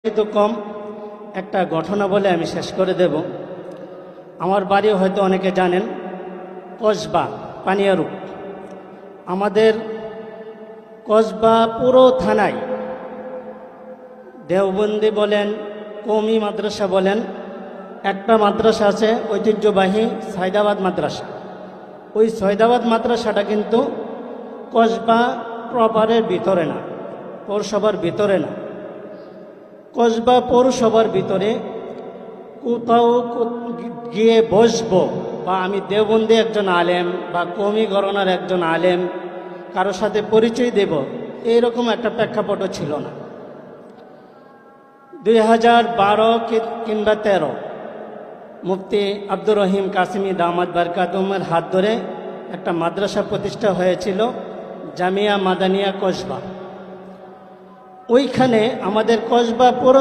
কিন্তু কম একটা ঘটনা বলে আমি শেষ করে দেব। আমার বাড়ি হয়তো অনেকে জানেন, কসবা পানিয়ারূপ। আমাদের কসবা পুরো থানায় দেওবন্দি বলেন, কওমি মাদ্রাসা বলেন, একটা মাদ্রাসা আছে ঐতিহ্যবাহী সাইদাবাদ মাদ্রাসা। ওই সাইদাবাদ মাদ্রাসাটা কিন্তু কসবা প্রপারের ভিতরে না, পৌরসভার ভিতরে না। কসবা পৌরসভার ভিতরে কোথাও গিয়ে বসবো, বা আমি দেওবন্দি একজন আলেম বা কওমি ঘরানার একজন আলেম কারোর সাথে পরিচয় দেব, এইরকম একটা প্রেক্ষাপটও ছিল না। 2012 কিংবা 13 মুফতি আব্দুর রহিম কাসিমি দামাত বারকাতুহুমের হাত ধরে একটা মাদ্রাসা প্রতিষ্ঠা হয়েছিল, জামিয়া মাদানিয়া কসবা। ওইখানে আমাদের কসবা